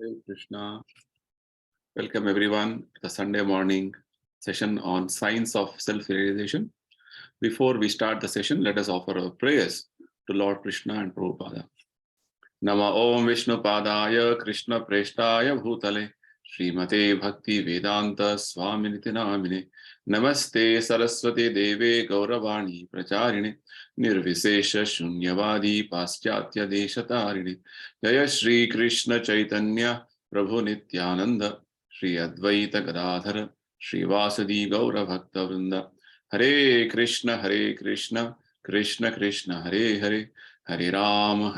Hare Krishna. Welcome everyone to the Sunday morning session on science of self-realization. Before we start the session, let us offer our prayers to Lord Krishna and Prabhupada. Nama Om Vishnu Padaya Krishna Preshtaya Bhutale Srimate Bhaktivedanta Swami Namine Namaste Saraswati Deve Gauravani Pracharine Nirvisesha Shunyavadi Paschatya Deshatarine Jaya Shri Krishna Chaitanya Prabhu Nityananda Shri Advaita Gadadhara Shri Vasadi Gaura Bhakta Vrinda Hare Krishna Krishna Krishna Hare Hare Hare Rama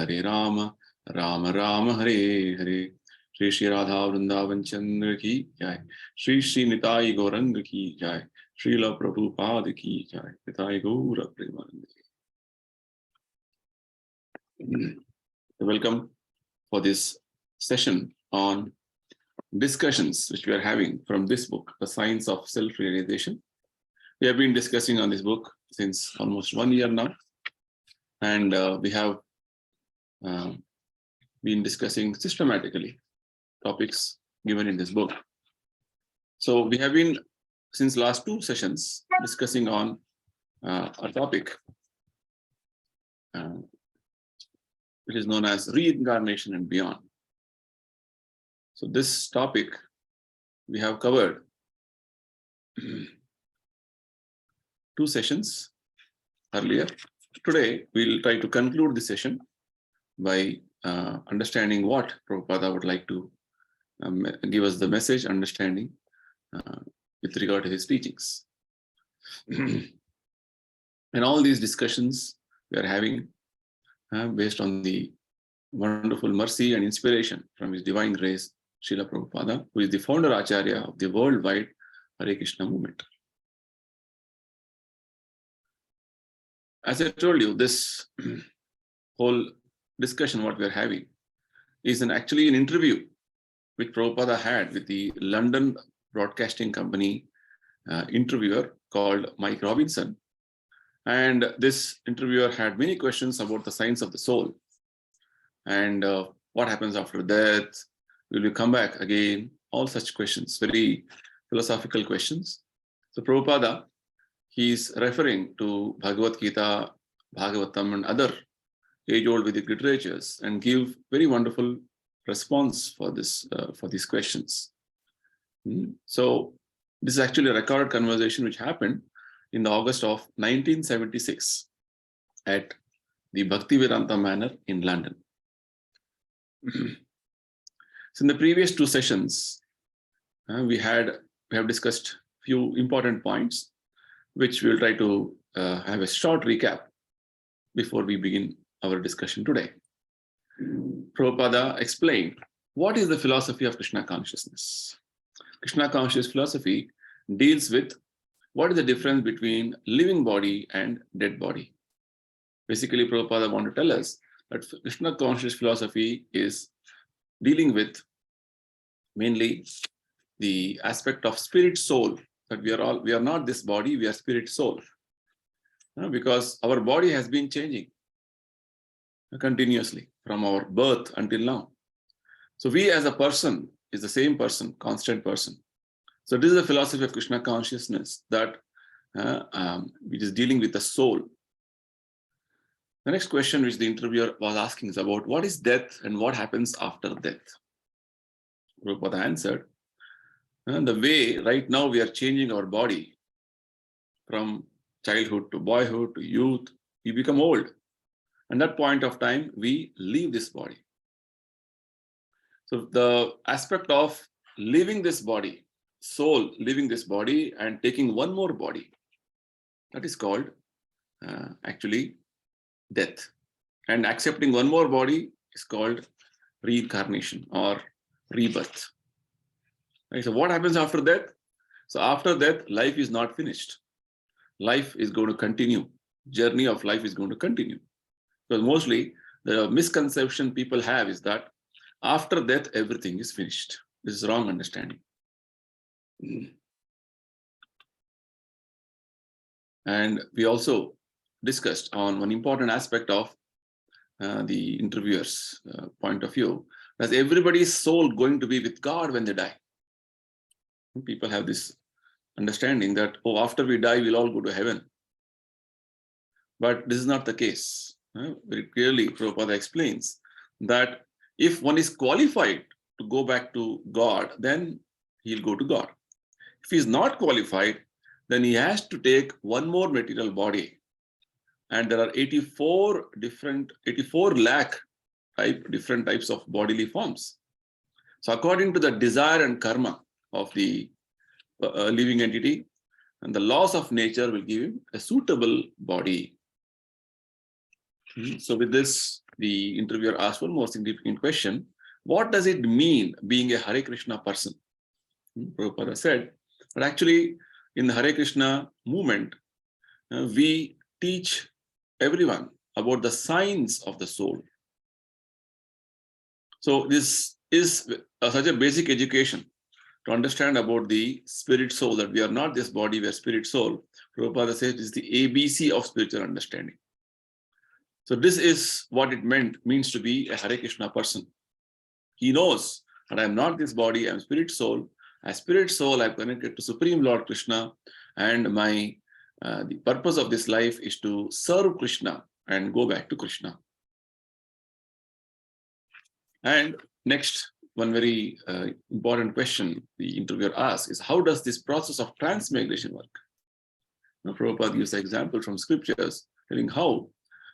Rama Rama Hare Hare Shri Shri Radha Vrindavan Chandrodaya ki Jai Shri Shri Nitai Gauranga ki Jai Srila Prabhupada ki Jai Nitai Gaura Premanande. Welcome for this session on discussions which we are having from this book, The Science of Self-Realization. We have been discussing on this book since almost 1 year now, and we have been discussing systematically topics given in this book. So we have been, since last 2 sessions, discussing on a topic which is known as reincarnation and beyond. So this topic we have covered 2 sessions earlier. Today we'll try to conclude the session by understanding what Prabhupada would like to give us the message, understanding with regard to his teachings. And all these discussions we are having based on the wonderful mercy and inspiration from His Divine Grace, Srila Prabhupada, who is the founder Acharya of the worldwide Hare Krishna movement. As I told you, this whole discussion, what we are having, is actually an interview which Prabhupada had with the London Broadcasting Company interviewer called Mike Robinson. And this interviewer had many questions about the science of the soul and what happens after death, will you come back again, all such questions, very philosophical questions. So Prabhupada, he is referring to Bhagavad Gita, Bhagavatam and other age-old Vedic literatures and give very wonderful response for this for these questions. So this is actually a recorded conversation which happened in the August of 1976 at the Bhaktivedanta Manor in London. So in the previous 2 sessions, we have discussed few important points, which we will try to have a short recap before we begin our discussion today. Prabhupada explained what is the philosophy of Krishna consciousness. Krishna conscious philosophy deals with what is the difference between living body and dead body. Basically, Prabhupada want to tell us that Krishna conscious philosophy is dealing with mainly the aspect of spirit soul, that we are not this body, we are spirit soul. Because our body has been changing continuously from our birth until now. So we as a person is the same person, constant person. So this is the philosophy of Krishna consciousness, that which is dealing with the soul. The next question which the interviewer was asking is about what is death and what happens after death. Prabhupada answered, the way right now we are changing our body from childhood to boyhood to youth, we become old. And that point of time, we leave this body. So the aspect of leaving this body, soul leaving this body and taking one more body, that is called actually death. And accepting one more body is called reincarnation or rebirth. Right? So what happens after death? So after death, life is not finished. Life is going to continue. Journey of life is going to continue. Because mostly the misconception people have is that after death, everything is finished. This is wrong understanding. And we also discussed on one important aspect of the interviewer's point of view, Does everybody's soul going to be with God when they die? People have this understanding that, oh, after we die, we'll all go to heaven. But this is not the case. Very clearly, Prabhupada explains that if one is qualified to go back to God, then he'll go to God. If he's not qualified, then he has to take one more material body. And there are 84 lakh different types of bodily forms. So according to the desire and karma of the living entity, and the laws of nature will give him a suitable body. So with this, the interviewer asked one more significant question. What does it mean being a Hare Krishna person? Prabhupada said, but actually in the Hare Krishna movement, we teach everyone about the signs of the soul. So this is such a basic education to understand about the spirit soul, that we are not this body, we are spirit soul. Prabhupada says is the ABC of spiritual understanding. So this is what it means to be a Hare Krishna person. He knows that I am not this body, I am spirit soul. As spirit soul, I am connected to Supreme Lord Krishna, and my the purpose of this life is to serve Krishna and go back to Krishna. And next, one very important question the interviewer asks is, how does this process of transmigration work? Now, Prabhupada gives an example from scriptures telling how,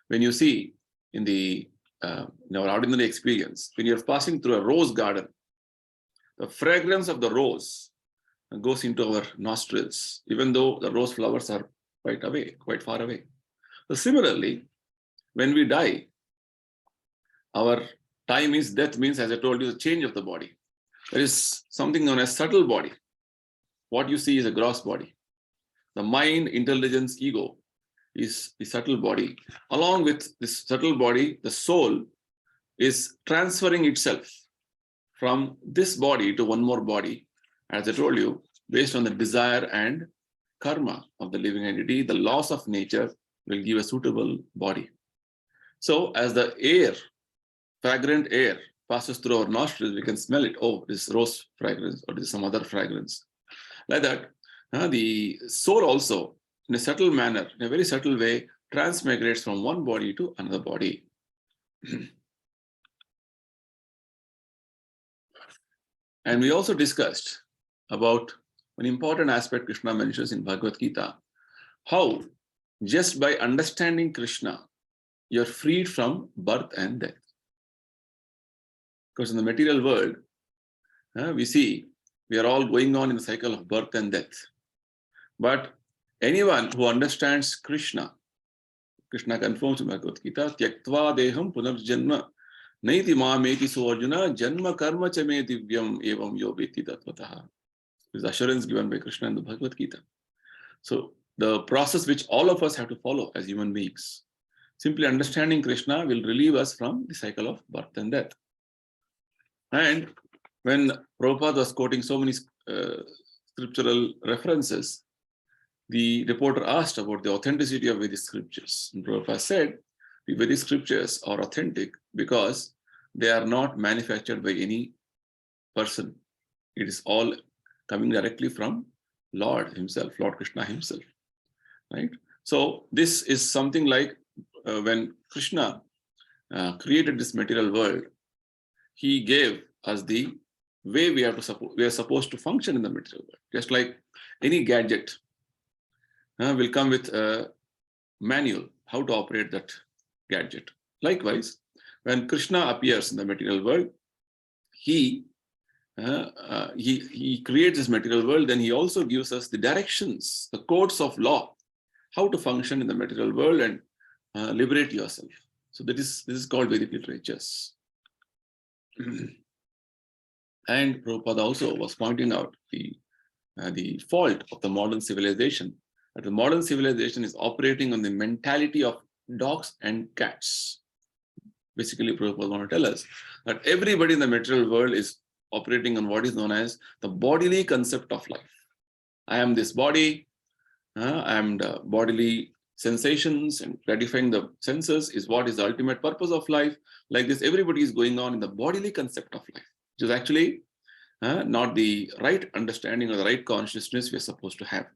when you see in the in our ordinary experience, when you're passing through a rose garden, the fragrance of the rose goes into our nostrils, even though the rose flowers are quite far away. So similarly, when we die, our time is death means, as I told you, the change of the body. There is something known as subtle body. What you see is a gross body. The mind, intelligence, ego is the subtle body. Along with this subtle body, the soul is transferring itself from this body to one more body. As I told you, based on the desire and karma of the living entity, the laws of nature will give a suitable body. So as the air, fragrant air, passes through our nostrils, we can smell it. Oh, this rose fragrance, or this is some other fragrance. Like that, the soul also, in a subtle manner, in a very subtle way, transmigrates from one body to another body. And we also discussed about an important aspect Krishna mentions in Bhagavad Gita, how just by understanding Krishna, you're freed from birth and death. Because in the material world, we see we are all going on in the cycle of birth and death. But anyone who understands Krishna, Krishna confirms in Bhagavad Gita, Tyaktva deham punarjanma naiti mameti suarjuna janma karma chame divyam evam yobeti tatvataha. This is assurance given by Krishna in the Bhagavad Gita. So the process which all of us have to follow as human beings, simply understanding Krishna will relieve us from the cycle of birth and death. And when Prabhupada was quoting so many scriptural references, the reporter asked about the authenticity of Vedic scriptures. And Prabhupada said, the Vedic scriptures are authentic because they are not manufactured by any person. It is all coming directly from Lord himself, Lord Krishna himself, right? So this is something like when Krishna created this material world, he gave us the way we are supposed to function in the material world. Just like any gadget will come with a manual how to operate that gadget. Likewise, when Krishna appears in the material world, he creates this material world, then he also gives us the directions, the codes of law, how to function in the material world and liberate yourself. So this is called Vedic literatures. And Prabhupada also was pointing out the fault of the modern civilization, that the modern civilization is operating on the mentality of dogs and cats. Basically, Prabhupada want to tell us that everybody in the material world is operating on what is known as the bodily concept of life. I am this body, I am the bodily sensations and gratifying the senses is what is the ultimate purpose of life. Like this, everybody is going on in the bodily concept of life, which is actually not the right understanding or the right consciousness we are supposed to have.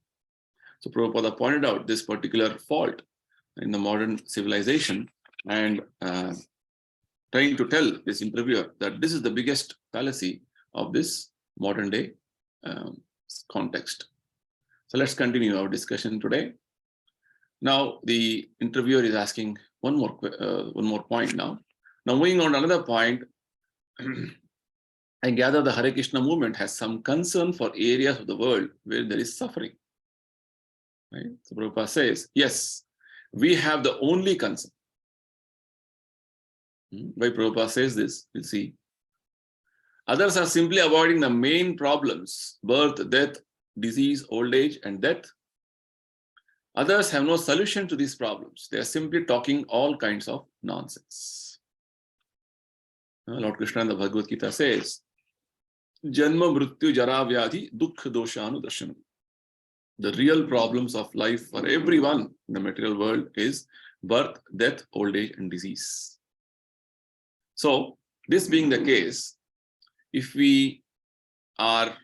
So Prabhupada pointed out this particular fault in the modern civilization and trying to tell this interviewer that this is the biggest fallacy of this modern day context. So let's continue our discussion today. Now the interviewer is asking one more point now. Now moving on to another point, I gather the Hare Krishna movement has some concern for areas of the world where there is suffering. Right? So Prabhupada says, yes, we have the only concern. Why Prabhupada says this, we'll see. Others are simply avoiding the main problems, birth, death, disease, old age, and death. Others have no solution to these problems. They are simply talking all kinds of nonsense. Lord Krishna in the Bhagavad Gita says, Janma Mrityu Jara Vyadhi Dukha Doshanu Darshanam. The real problems of life for everyone in the material world is birth, death, old age, and disease. So, this being the case, if we are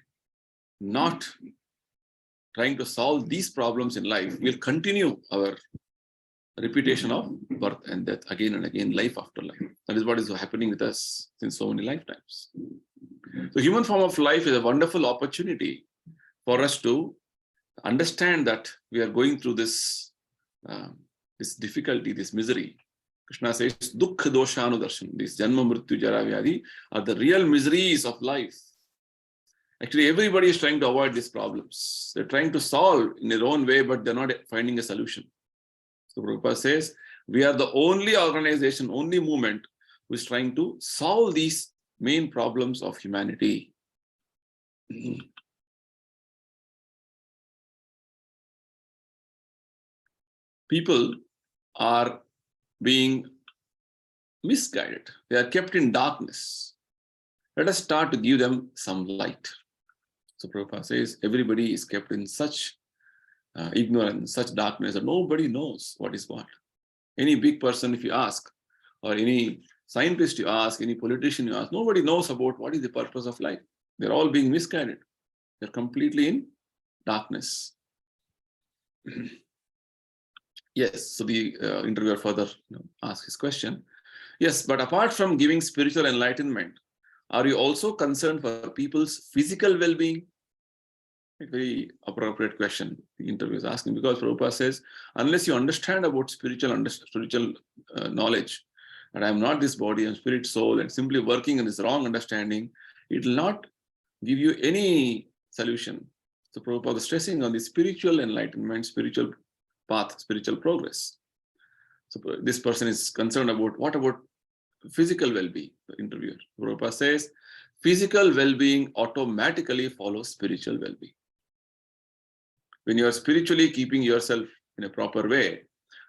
not trying to solve these problems in life, we'll continue our repetition of birth and death again and again, life after life. That is what is happening with us since so many lifetimes. The human form of life is a wonderful opportunity for us to understand that we are going through this difficulty, this misery. Krishna says, Dukkha Doshanu Darshan, this Janma Mrityu Jara Vyadhi are the real miseries of life. Actually, everybody is trying to avoid these problems. They're trying to solve in their own way, but they're not finding a solution. So Prabhupada says, we are the only organization, only movement who is trying to solve these main problems of humanity. People are being misguided. They are kept in darkness. Let us start to give them some light. So Prabhupada says, everybody is kept in such ignorance, such darkness that nobody knows what is what. Any big person, if you ask, or any scientist you ask, any politician you ask, nobody knows about what is the purpose of life. They're all being misguided. They're completely in darkness. Yes, so the interviewer further asks his question. Yes, but apart from giving spiritual enlightenment, are you also concerned for people's physical well-being? A very appropriate question the interviewer is asking, because Prabhupada says, unless you understand about spiritual knowledge, and I'm not this body, I'm spirit, soul, and simply working on this wrong understanding, it will not give you any solution. So Prabhupada is stressing on the spiritual enlightenment, spiritual path, spiritual progress. So this person is concerned about, what about physical well-being? The interviewer, Prabhupada says, physical well-being automatically follows spiritual well-being. When you are spiritually keeping yourself in a proper way,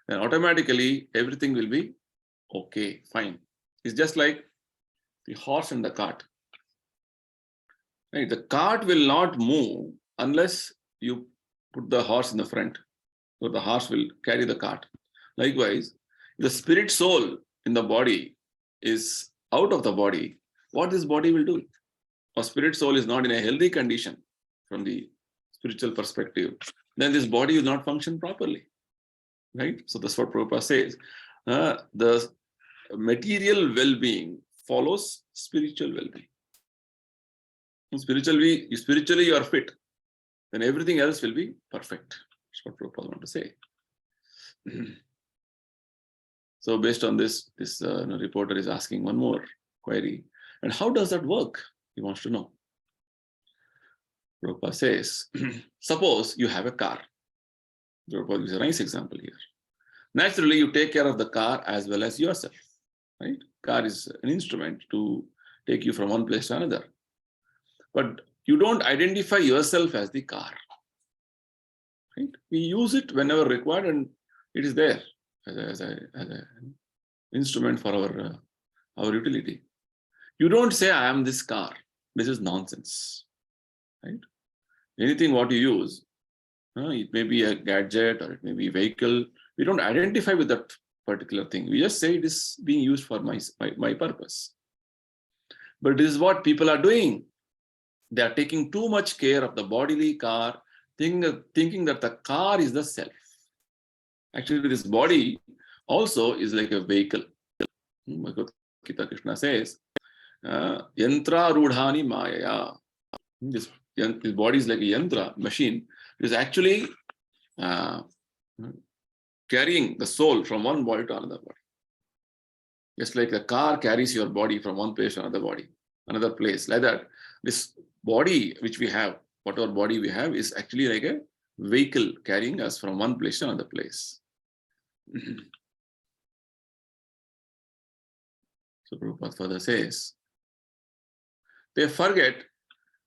then automatically everything will be okay, fine. It's just like the horse and the cart. Right? The cart will not move unless you put the horse in the front, so the horse will carry the cart. Likewise, the spirit soul in the body is out of the body. What this body will do? Or spirit soul is not in a healthy condition from the spiritual perspective, then this body will not function properly. Right? So that's what Prabhupada says. The material well-being follows spiritual well-being. Spiritually you are fit, then everything else will be perfect. That's what Prabhupada wants to say. So based on this reporter is asking one more query. And how does that work? He wants to know. Prabhupada says, suppose you have a car. Prabhupada gives a nice example here. Naturally, you take care of the car as well as yourself. Right? Car is an instrument to take you from one place to another. But you don't identify yourself as the car. Right? We use it whenever required, and it is there as an instrument for our utility. You don't say, I am this car. This is nonsense. Right? Anything what you use, it may be a gadget or it may be a vehicle We don't identify with that particular thing. We just say it is being used for my purpose. But this is what people are doing. They are taking too much care of the bodily car, thinking that the car is the self. Actually, this body also is like a vehicle. Bhagavad Gita Krishna says, Yantra Rudhani Maya. This body is like a yantra, machine. It is actually carrying the soul from one body to another body. Just like the car carries your body from one place to another place. Like that, this body which we have, whatever body we have, is actually like a vehicle carrying us from one place to another place. So Prabhupada further says, they forget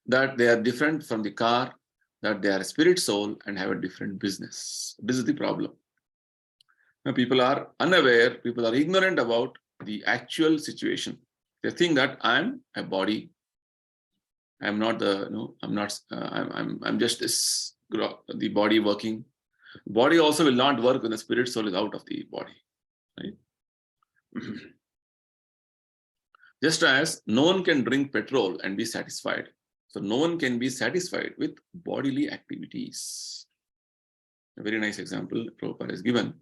that they are different from the car, that they are a spirit soul and have a different business. This is the problem. Now, people are unaware, people are ignorant about the actual situation. They think that I'm a body. I'm not I'm just this, the body working. Body also will not work when the spirit soul is out of the body. Right? Just as no one can drink petrol and be satisfied. So no one can be satisfied with bodily activities. A very nice example Prabhupada has given.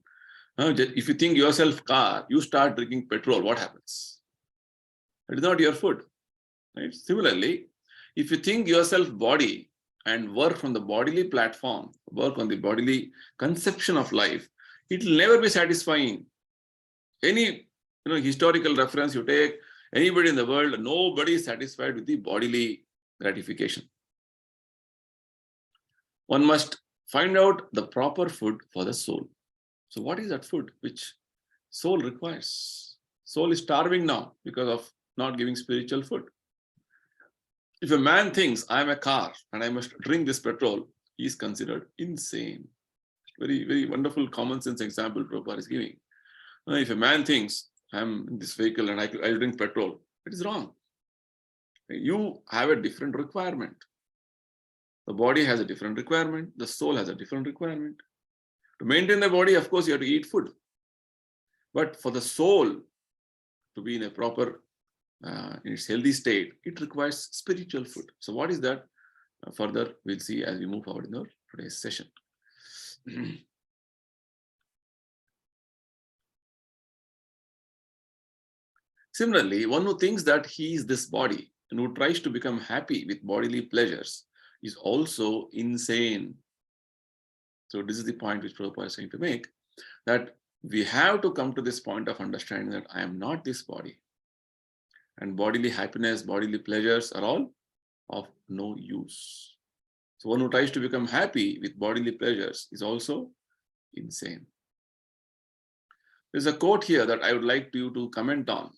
If you think yourself car, you start drinking petrol, what happens? It is not your food. Right? Similarly, if you think yourself body and work from the bodily platform, work on the bodily conception of life, it will never be satisfying. Any historical reference you take, anybody in the world, nobody is satisfied with the bodily gratification. One must find out the proper food for the soul. So what is that food which soul requires? Soul is starving now because of not giving spiritual food. If a man thinks I am a car and I must drink this petrol, he is considered insane. Very, very wonderful common sense example Prabhupada is giving. If a man thinks I'm in this vehicle and I'll drink petrol, it is wrong. You have a different requirement. The body has a different requirement. The soul has a different requirement. To maintain the body, of course, you have to eat food. But for the soul to be in a proper, in its healthy state, it requires spiritual food. So what is that? Further, we'll see as we move forward in our today's session. Similarly, one who thinks that he is this body and who tries to become happy with bodily pleasures is also insane. So this is the point which Prabhupada is trying to make, that we have to come to this point of understanding that I am not this body. And bodily happiness, bodily pleasures are all of no use. So one who tries to become happy with bodily pleasures is also insane. There's a quote here that I would like you to comment on.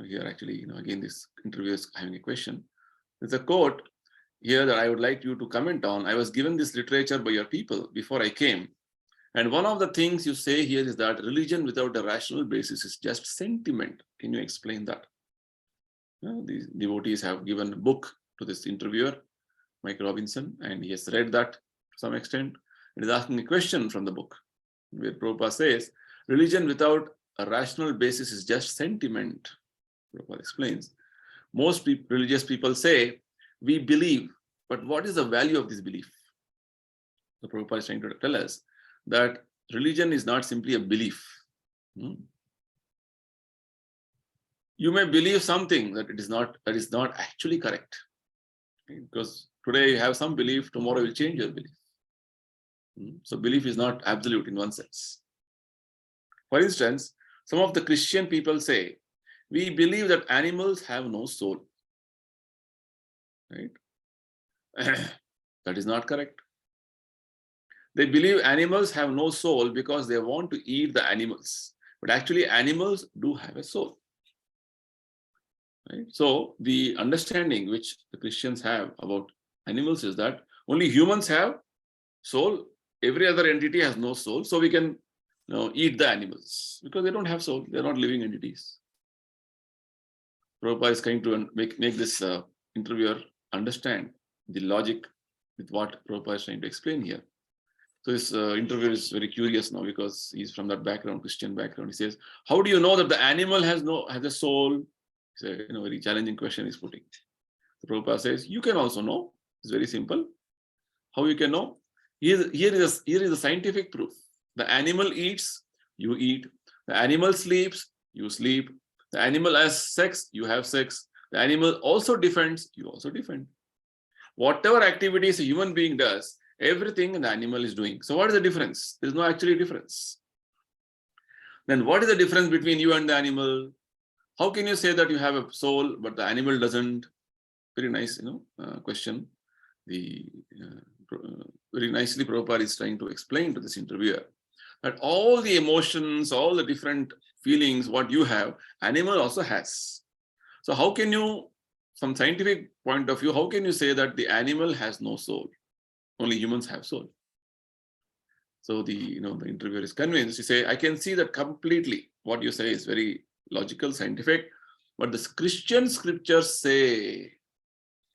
Here actually, again, this interview is having a question. There's a quote here that I would like you to comment on. I was given this literature by your people before I came. And one of the things you say here is that religion without a rational basis is just sentiment. Can you explain that? These devotees have given a book to this interviewer, Mike Robinson, and he has read that to some extent. It is asking a question from the book, where Prabhupada says, religion without a rational basis is just sentiment. Prabhupada explains. Most religious people say, we believe, but what is the value of this belief? The Prabhupada is trying to tell us that religion is not simply a belief. You may believe something that is not actually correct. Because today you have some belief, tomorrow will change your belief. So belief is not absolute in one sense. For instance, some of the Christian people say, we believe that animals have no soul. Right? That is not correct. They believe animals have no soul because they want to eat the animals. But actually animals do have a soul. Right? So the understanding which the Christians have about animals is that only humans have soul. Every other entity has no soul. So we can eat the animals because they don't have soul. They're not living entities. Prabhupada is trying to make this interviewer understand the logic with what Prabhupada is trying to explain here. So this interviewer is very curious now because he's from that background, Christian background. He says, "How do you know that the animal has a soul?" It's a very challenging question he's putting. The Prabhupada says, "You can also know. It's very simple. How you can know? Here is the scientific proof. The animal eats, you eat. The animal sleeps, you sleep. The animal has sex, you have sex. The animal also defends, you also defend. Whatever activities a human being does, everything the animal is doing. So what is the difference? There is no actually difference. Then what is the difference between you and the animal? How can you say that you have a soul, but the animal doesn't?" Very nice, question. Very nicely Prabhupada is trying to explain to this interviewer that all the emotions, all the different feelings, what you have, animal also has. So how can you, from scientific point of view, how can you say that the animal has no soul? Only humans have soul. So the interviewer is convinced. He say, "I can see that completely. What you say is very logical, scientific, but the Christian scriptures say,"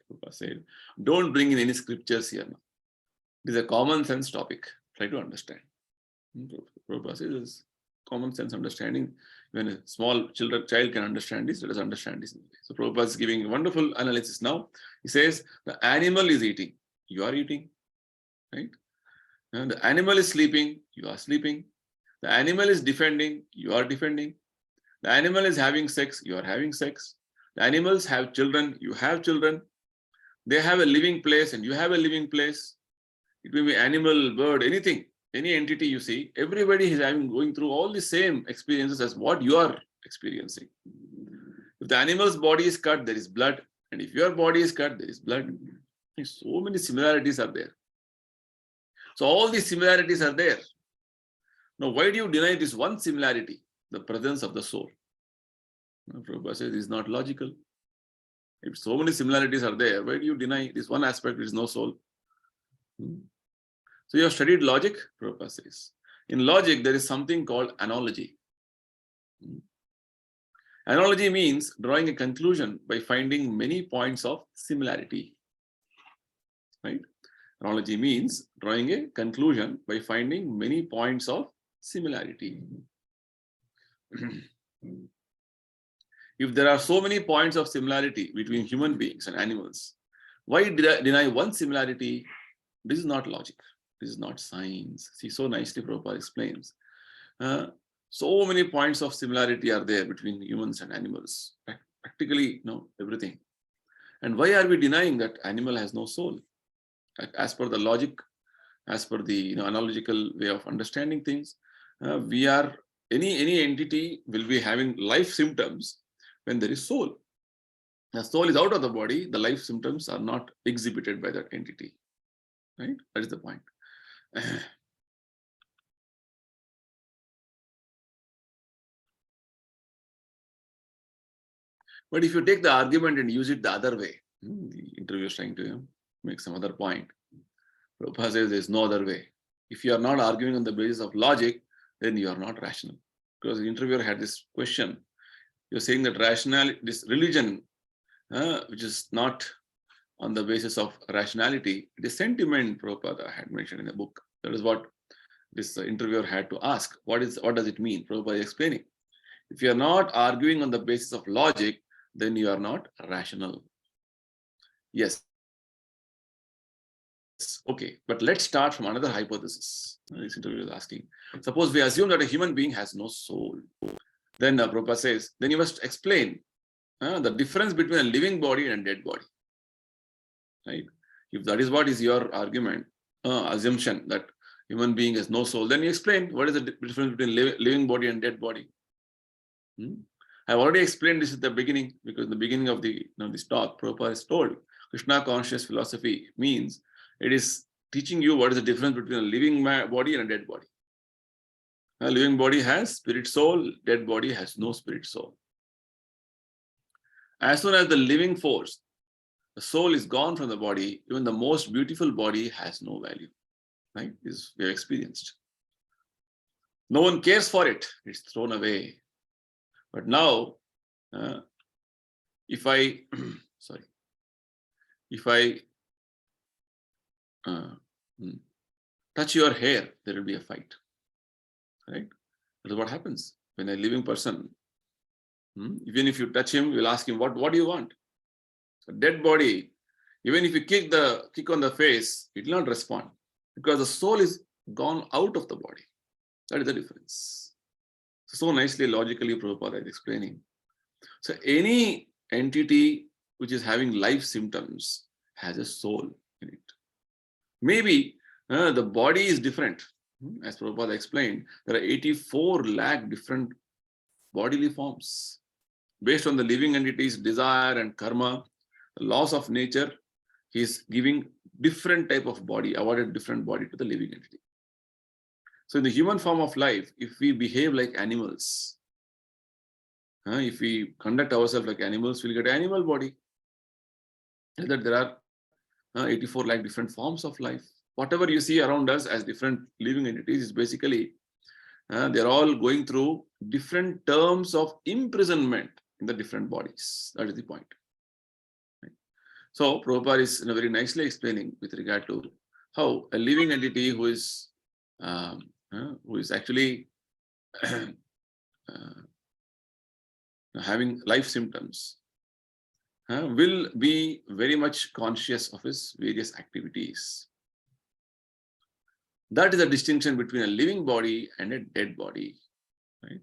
Prabhupada said, "don't bring in any scriptures here now. It is a common sense topic. Try to understand." Prabhupada says, common sense understanding. When a small child can understand this, let us understand this. So Prabhupada is giving a wonderful analysis now. He says, the animal is eating, you are eating, right? And the animal is sleeping, you are sleeping. The animal is defending, you are defending. The animal is having sex, you are having sex. The animals have children, you have children. They have a living place and you have a living place. It may be animal, bird, anything, any entity you see, everybody is going through all the same experiences as what you are experiencing. If the animal's body is cut, there is blood. And if your body is cut, there is blood. So many similarities are there. So all these similarities are there. Now, why do you deny this one similarity, the presence of the soul? Prabhupada says it's not logical. If so many similarities are there, why do you deny this one aspect, which is no soul? So you have studied logic, Prabhupada says. In logic, there is something called analogy. Analogy means drawing a conclusion by finding many points of similarity. Right? Analogy means drawing a conclusion by finding many points of similarity. If there are so many points of similarity between human beings and animals, why deny one similarity? This is not logic. This is not science. See, so nicely Prabhupada explains. So many points of similarity are there between humans and animals. Practically, everything. And why are we denying that animal has no soul? As per the logic, as per the analogical way of understanding things, we are any entity will be having life symptoms when there is soul. The soul is out of the body, the life symptoms are not exhibited by that entity. Right? That is the point. But if you take the argument and use it the other way, the interviewer is trying to make some other point. Prabhupada says there is no other way. If you are not arguing on the basis of logic, then you are not rational. Because the interviewer had this question. You're saying that this religion, which is not on the basis of rationality, it is sentiment, Prabhupada had mentioned in the book. That is what this interviewer had to ask. What does it mean? Prabhupada is explaining. If you are not arguing on the basis of logic, then you are not rational. Yes. Okay, but let's start from another hypothesis. This interviewer is asking. Suppose we assume that a human being has no soul. Then Prabhupada says, then you must explain the difference between a living body and a dead body. Right? If that is what is your argument, assumption that human being has no soul, then you explain what is the difference between living body and dead body. I've already explained this at the beginning, because in the beginning of this talk, Prabhupada is told Krishna conscious philosophy means it is teaching you what is the difference between a living body and a dead body. A living body has spirit soul, dead body has no spirit soul. As soon as the living force, the soul is gone from the body, even the most beautiful body has no value. Right? This we have experienced. No one cares for it, it's thrown away. But now, if I touch your hair, there will be a fight. Right? That is what happens when a living person, even if you touch him, you'll ask him, what do you want? A dead body, even if you kick on the face, it will not respond because the soul is gone out of the body. That is the difference. So nicely, logically, Prabhupada is explaining. So any entity which is having life symptoms has a soul in it. Maybe the body is different. As Prabhupada explained, there are 84 lakh different bodily forms. Based on the living entity's desire and karma, the laws of nature, he is giving different type of body, awarded different body to the living entity. So in the human form of life, if we behave like animals, if we conduct ourselves like animals, we'll get an animal body. That there are 84 lakh different forms of life. Whatever you see around us as different living entities is basically, they're all going through different terms of imprisonment in the different bodies. That is the point. Right? So Prabhupada is very nicely explaining with regard to how a living entity who is actually having life symptoms will be very much conscious of his various activities. That is the distinction between a living body and a dead body. Right?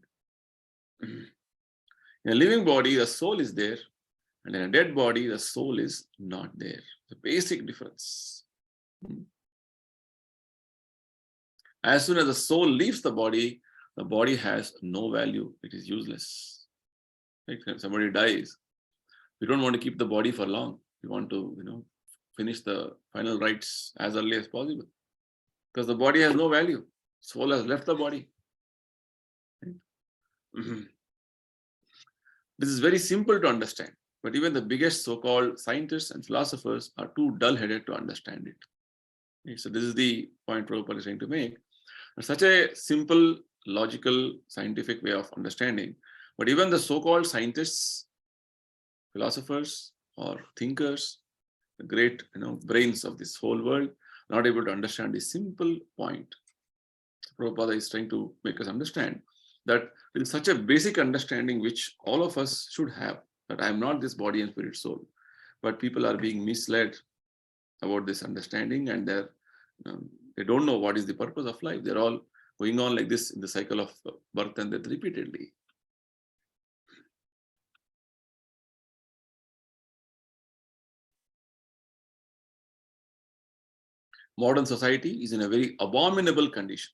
In a living body, the soul is there, and in a dead body, the soul is not there. The basic difference. As soon as the soul leaves the body has no value. It is useless. Like when somebody dies, we don't want to keep the body for long. We want to, finish the final rites as early as possible. Because the body has no value. Soul has left the body. Right? This is very simple to understand. But even the biggest so-called scientists and philosophers are too dull-headed to understand it. Okay, so this is the point Prabhupada is trying to make. Such a simple, logical, scientific way of understanding. But even the so-called scientists, philosophers, or thinkers, the great brains of this whole world, not able to understand this simple point. Prabhupada is trying to make us understand that there is such a basic understanding which all of us should have, that I am not this body and spirit soul. But people are being misled about this understanding, and they don't know what is the purpose of life. They're all going on like this in the cycle of birth and death repeatedly. Modern society is in a very abominable condition.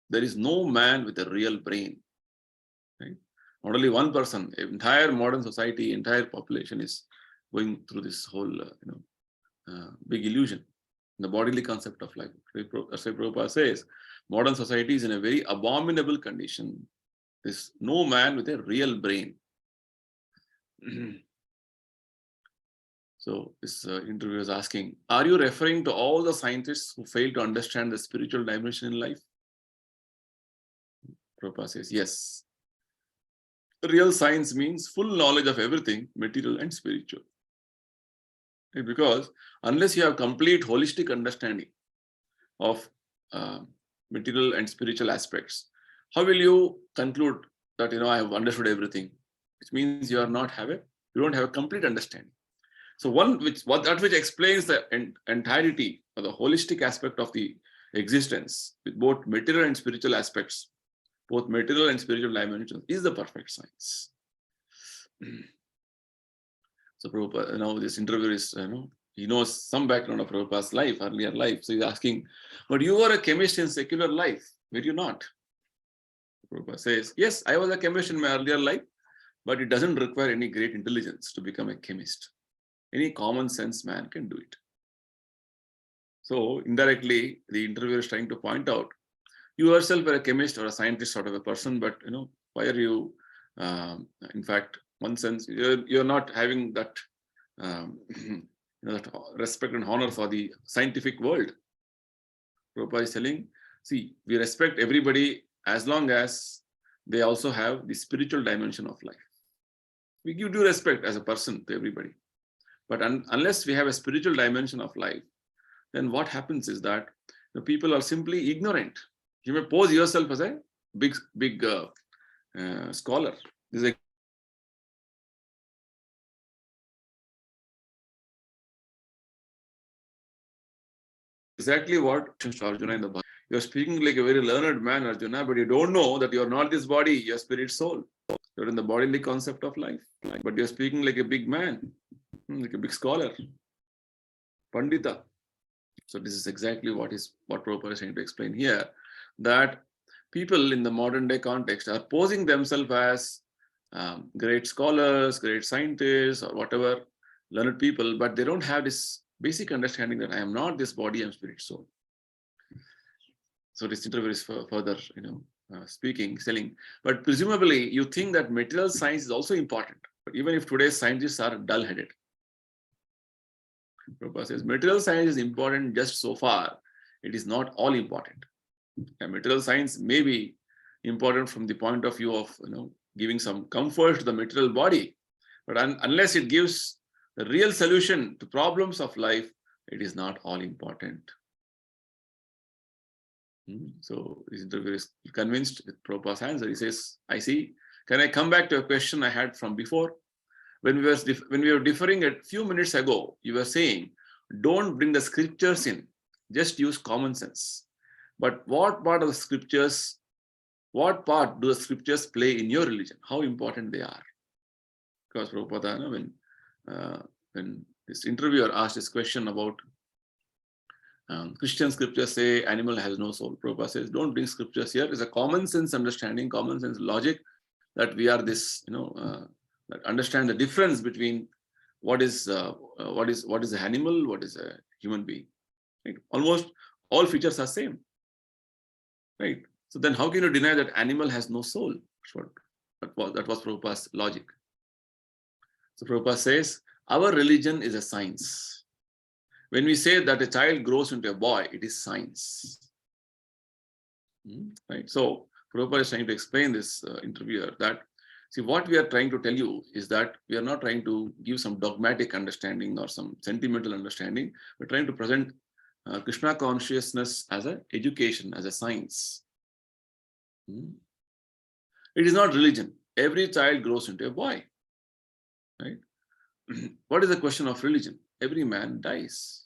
There is no man with a real brain. Right? Not only one person, entire modern society, entire population is going through this whole big illusion, the bodily concept of life. As Prabhupada says, modern society is in a very abominable condition. There's no man with a real brain. So this interviewer is asking, are you referring to all the scientists who fail to understand the spiritual dimension in life? Prabhupada says, yes. Real science means full knowledge of everything, material and spiritual. Because unless you have complete holistic understanding of material and spiritual aspects, how will you conclude that I have understood everything? Which means you don't have a complete understanding. So that which explains the entirety or the holistic aspect of the existence with both material and spiritual aspects, both material and spiritual dimensions, is the perfect science. So Prabhupada, this interviewer is, he knows some background of Prabhupada's life, earlier life. So he's asking, but you were a chemist in secular life, were you not? Prabhupada says, yes, I was a chemist in my earlier life, but it doesn't require any great intelligence to become a chemist. Any common sense man can do it. So indirectly, the interviewer is trying to point out, you yourself are a chemist or a scientist sort of a person, but why are you, in fact, one sense, you're not having that, that respect and honor for the scientific world. Prabhupada is telling, see, we respect everybody as long as they also have the spiritual dimension of life. We give due respect as a person to everybody. But unless we have a spiritual dimension of life, then what happens is that The people are simply ignorant. You may pose yourself as a big scholar. This is exactly what Arjuna in the Bhagavad. You're speaking like a very learned man, Arjuna, but you don't know that you're not this body, you're spirit soul. You're in the bodily concept of life. But you're speaking like a big man, like a big scholar, Pandita. So this is exactly what Prabhupada is trying to explain here, that people in the modern day context are posing themselves as great scholars, great scientists, or whatever, learned people, but they don't have this basic understanding that I am not this body, I am spirit soul. So this interview is further, speaking, selling. But presumably, you think that material science is also important. But even if today's scientists are dull-headed, Prabhupada says material science is important just so far. It is not all important. And material science may be important from the point of view of giving some comfort to the material body, but unless it gives the real solution to problems of life, it is not all important. So this interviewer is convinced with Prabhupada's answer. He says, I see. Can I come back to a question I had from before? When we were differing a few minutes ago, you were saying, don't bring the scriptures in, just use common sense. But what part do the scriptures play in your religion? How important they are? Because Prabhupada, when this interviewer asked this question about Christian scriptures say animal has no soul, Prabhupada says, don't bring scriptures here. It's a common sense understanding, common sense logic that we are this, that understand the difference between what is an animal, what is a human being. Right? Almost all features are same. Right? So then how can you deny that animal has no soul? That was Prabhupada's logic. So Prabhupada says, our religion is a science. When we say that a child grows into a boy, it is science. Right? So Prabhupada is trying to explain this interviewer that, see, what we are trying to tell you is that we are not trying to give some dogmatic understanding or some sentimental understanding. We're trying to present Krishna consciousness as an education, as a science. It is not religion. Every child grows into a boy. Right? What is the question of religion? Every man dies.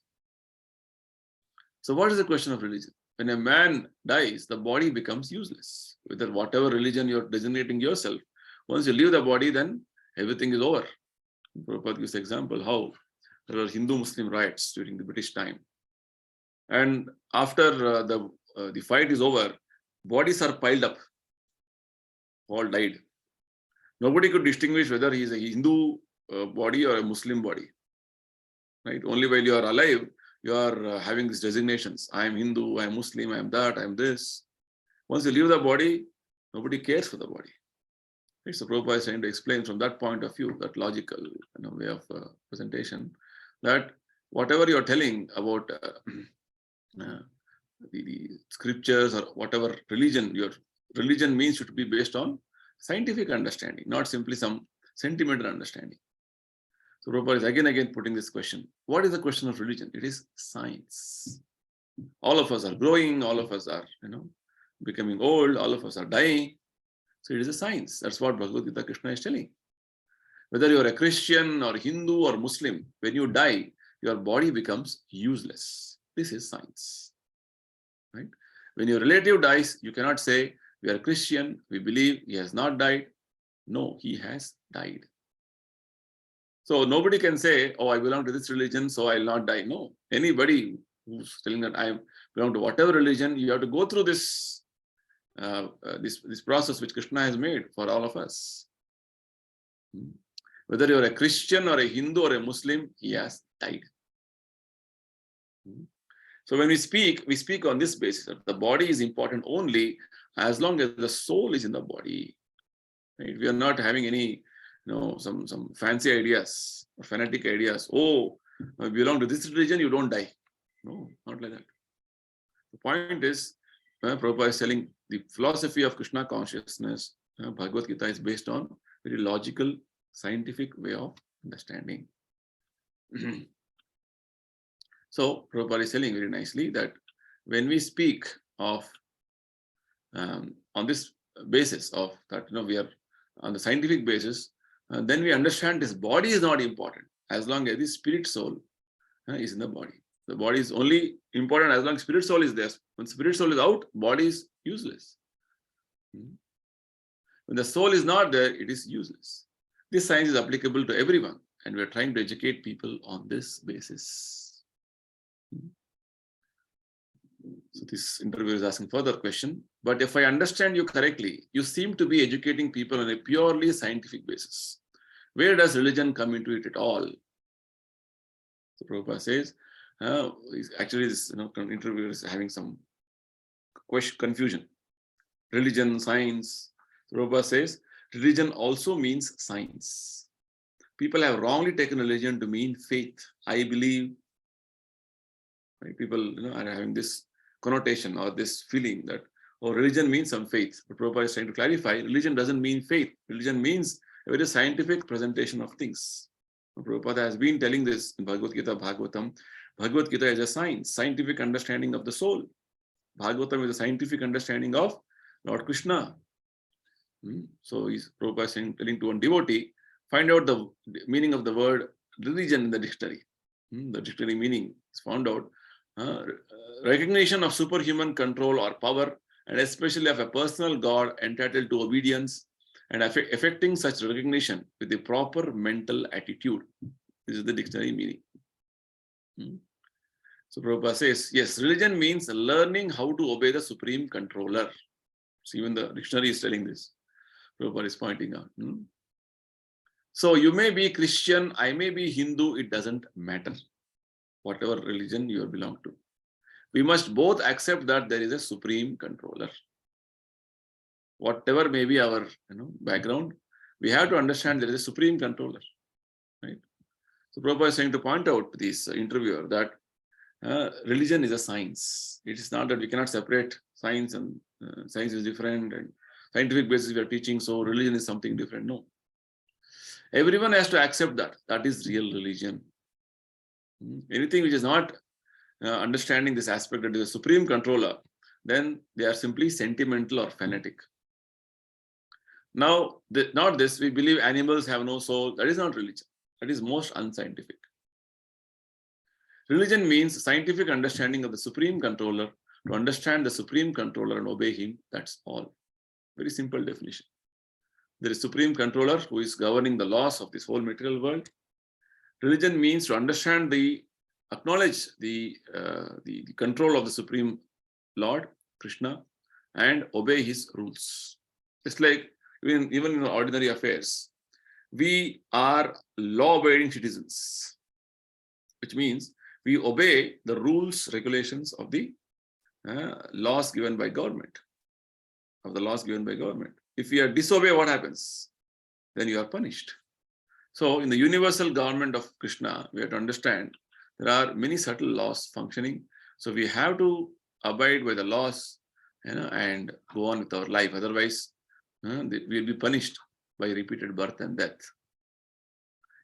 So what is the question of religion? When a man dies, the body becomes useless. Whatever religion you're designating yourself, once you leave the body, then everything is over. Prabhupada gives example how there were Hindu-Muslim riots during the British time. And after the fight is over, bodies are piled up. All died. Nobody could distinguish whether he is a Hindu body or a Muslim body. Right? Only while you are alive, you are having these designations. I am Hindu, I am Muslim, I am that, I am this. Once you leave the body, nobody cares for the body. Right? So Prabhupada is trying to explain from that point of view, that logical way of presentation, that whatever you are telling about the scriptures or whatever religion, your religion means should be based on scientific understanding, not simply some sentimental understanding. So Prabhupada is again putting this question. What is the question of religion? It is science. All of us are growing, all of us are becoming old, all of us are dying. So it is a science. That's what Bhagavad-gita Krishna is telling. Whether you are a Christian or Hindu or Muslim, when you die, your body becomes useless. This is science. Right? When your relative dies, you cannot say, we are Christian, we believe he has not died. No, he has died. So nobody can say, oh, I belong to this religion, so I'll not die. No, anybody who's telling that I belong to whatever religion, you have to go through this this process which Krishna has made for all of us. Whether you're a Christian or a Hindu or a Muslim, he has died. So when we speak on this basis that the body is important only as long as the soul is in the body. Right? We are not having any some fancy ideas or fanatic ideas. Oh, you belong to this religion, you don't die. No, not like that. The point is, Prabhupada is telling the philosophy of Krishna consciousness, Bhagavad Gita is based on very logical, scientific way of understanding. So Prabhupada is telling very nicely that when we speak of on this basis of that, we are on the scientific basis, then we understand this body is not important as long as the spirit soul is in the body. The body is only important as long as spirit soul is there. When spirit soul is out, body is useless. When the soul is not there, it is useless. This science is applicable to everyone, and we are trying to educate people on this basis. So this interviewer is asking further question. But if I understand you correctly, you seem to be educating people on a purely scientific basis. Where does religion come into it at all? So Prabhupada says, actually this interviewer is having some confusion. Religion, science. Prabhupada says, religion also means science. People have wrongly taken religion to mean faith. I believe. Right? People are having this connotation or this feeling that, religion means some faith. But Prabhupada is trying to clarify, religion doesn't mean faith. Religion means a very scientific presentation of things. Prabhupada has been telling this in Bhagavad Gita, Bhagavatam. Bhagavad Gita is a science, scientific understanding of the soul. Bhagavatam is a scientific understanding of Lord Krishna. So Prabhupada is telling to one devotee, find out the meaning of the word religion in the dictionary. The dictionary meaning is found out. Recognition of superhuman control or power, and especially of a personal God entitled to obedience, and affecting such recognition with the proper mental attitude. This is the dictionary meaning. So Prabhupada says, yes, religion means learning how to obey the supreme controller. So even the dictionary is telling this. Prabhupada is pointing out. So you may be Christian, I may be Hindu, it doesn't matter. Whatever religion you belong to. We must both accept that there is a supreme controller. Whatever may be our background, we have to understand there is a supreme controller. Right? So Prabhupada is saying to point out to this interviewer that religion is a science. It is not that we cannot separate science and science is different and scientific basis we are teaching, so religion is something different. No. Everyone has to accept that. That is real religion. Anything which is not understanding this aspect that is a supreme controller, then they are simply sentimental or fanatic. Now, not this, we believe animals have no soul. That is not religion. That is most unscientific. Religion means scientific understanding of the supreme controller, to understand the supreme controller and obey him. That's all. Very simple definition. There is supreme controller who is governing the laws of this whole material world. Religion means to understand acknowledge the control of the Supreme Lord, Krishna, and obey his rules. It's like even in ordinary affairs, we are law-abiding citizens, which means we obey the rules, regulations of the laws given by government, If you disobey, what happens? Then you are punished. So in the universal government of Krishna, we have to understand there are many subtle laws functioning. So we have to abide by the laws, and go on with our life. Otherwise, we will be punished by repeated birth and death.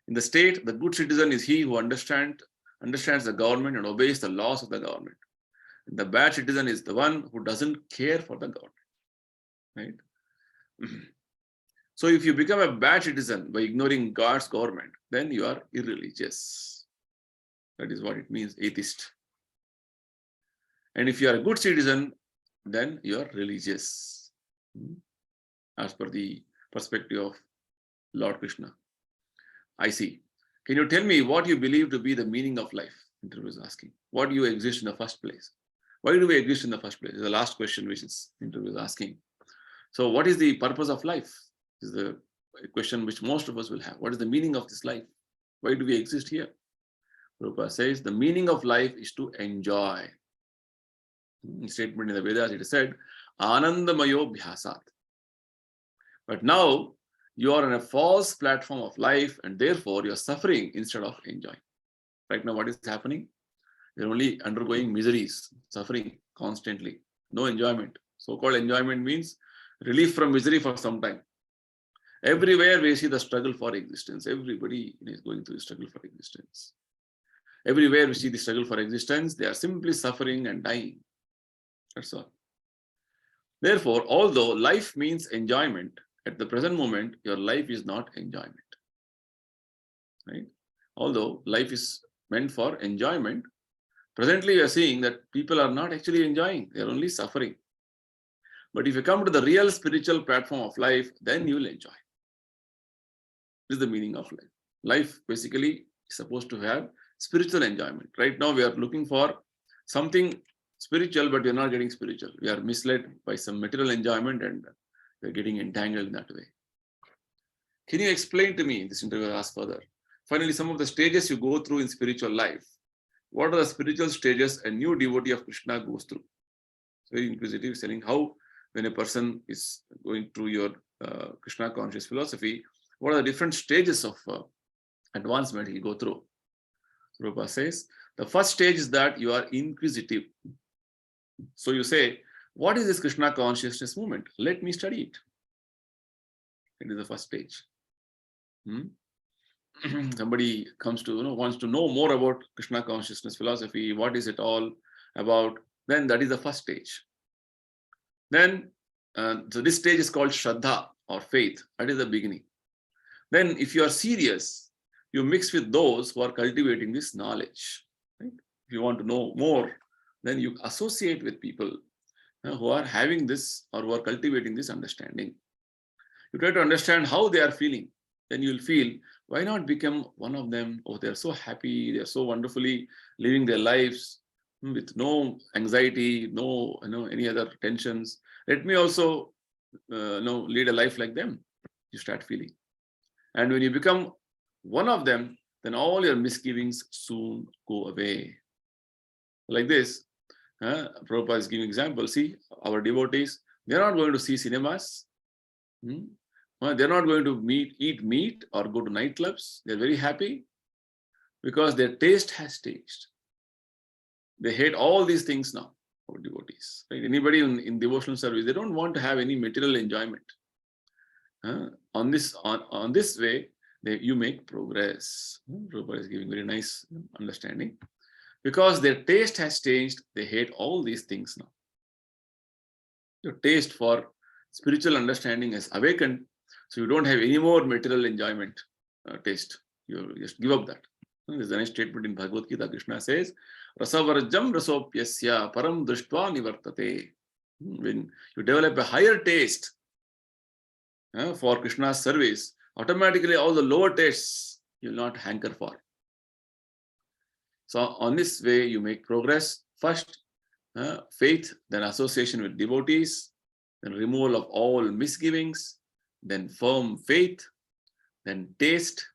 In the state, the good citizen is he who understands the government and obeys the laws of the government. And the bad citizen is the one who doesn't care for the government. Right? So if you become a bad citizen by ignoring God's government, then you are irreligious. That is what it means, atheist. And if you are a good citizen, then you are religious, as per the perspective of Lord Krishna. I see. Can you tell me what you believe to be the meaning of life? Interviewer is asking. What do you exist in the first place? Why do we exist in the first place? Is the last question which is interviewer is asking. So what is the purpose of life? Is the question which most of us will have. What is the meaning of this life? Why do we exist here? Prabhupada says the meaning of life is to enjoy. In statement in the Vedas, it is said, Anandamayo Bhyasat. But now you are on a false platform of life, and therefore you are suffering instead of enjoying. Right now, what is happening? You're only undergoing miseries, suffering constantly, no enjoyment. So-called enjoyment means relief from misery for some time. Everywhere we see the struggle for existence. Everybody is going through the struggle for existence. Everywhere we see the struggle for existence, they are simply suffering and dying. That's all. Therefore, although life means enjoyment, at the present moment, your life is not enjoyment. Right? Although life is meant for enjoyment, presently we are seeing that people are not actually enjoying, they are only suffering. But if you come to the real spiritual platform of life, then you will enjoy. This is the meaning of life. Life basically is supposed to have spiritual enjoyment. Right now we are looking for something spiritual, but we are not getting spiritual. We are misled by some material enjoyment and we are getting entangled in that way. Can you explain to me, this interviewer asked further, finally some of the stages you go through in spiritual life? What are the spiritual stages a new devotee of Krishna goes through? It's very inquisitive, saying how when a person is going through your Krishna conscious philosophy, what are the different stages of advancement he go through? Prabhupada says, the first stage is that you are inquisitive. So you say, what is this Krishna consciousness movement? Let me study it. It is the first stage. Somebody comes to, wants to know more about Krishna consciousness philosophy, what is it all about, then that is the first stage. Then, so this stage is called Shraddha or faith. That is the beginning. Then if you are serious, you mix with those who are cultivating this knowledge. Right? If you want to know more, then you associate with people who are having this or who are cultivating this understanding. You try to understand how they are feeling. Then you will feel, why not become one of them? Oh, they are so happy. They are so wonderfully living their lives with no anxiety, no any other tensions. Let me also lead a life like them. You start feeling. And when you become one of them, then all your misgivings soon go away. Like this, Prabhupada is giving example. See, our devotees, they're not going to see cinemas. They're not going to eat meat or go to nightclubs. They're very happy because their taste has changed. They hate all these things now, our devotees. Right? Anybody in devotional service, they don't want to have any material enjoyment. On this way, you make progress. Prabhupada is giving very nice understanding. Because their taste has changed, they hate all these things now. Your taste for spiritual understanding has awakened, so you don't have any more material enjoyment taste. You just give up that. There's a nice statement in Bhagavad Gita. Krishna says, Rasavarjam rasopyasya param drishtva nivartate. When you develop a higher taste for Krishna's service, automatically all the lower tastes you will not hanker for. So on this way, you make progress. First, faith, then association with devotees, then removal of all misgivings, then firm faith, then taste,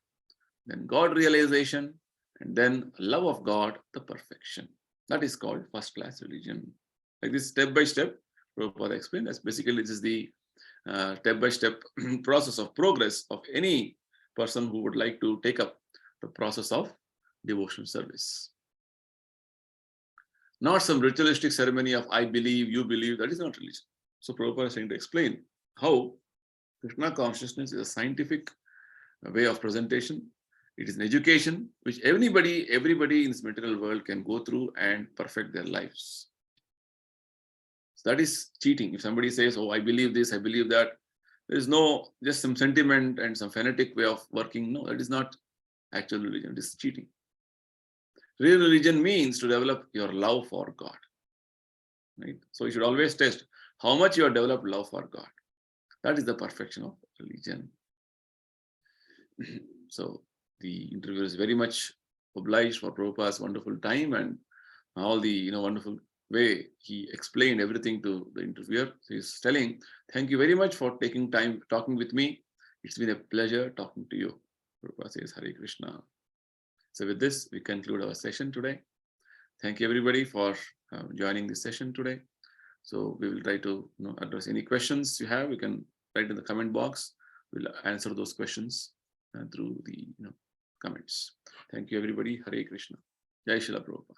then God realization, and then love of God, the perfection. That is called first-class religion. Like this, step by step, Prabhupada explained. That's basically this is the step-by-step process of progress of any person who would like to take up the process of devotional service. Not some ritualistic ceremony of I believe, you believe. That is not religion. So Prabhupada is trying to explain how Krishna consciousness is a scientific way of presentation. It is an education which everybody in this material world can go through and perfect their lives. So that is cheating. If somebody says, oh, I believe this, I believe that, there is no just some sentiment and some fanatic way of working. No, that is not actual religion. It is cheating. Real religion means to develop your love for God. Right? So you should always test how much you have developed love for God. That is the perfection of religion. So the interviewer is very much obliged for Prabhupada's wonderful time and all the wonderful way he explained everything to the interviewer. So he's telling, thank you very much for taking time talking with me. It's been a pleasure talking to you. Prabhupada says, Hare Krishna. So with this, we conclude our session today. Thank you everybody for joining this session today. So we will try to address any questions you have. You can write in the comment box. We'll answer those questions through the comments. Thank you everybody. Hare Krishna. Jai Srila Prabhupada.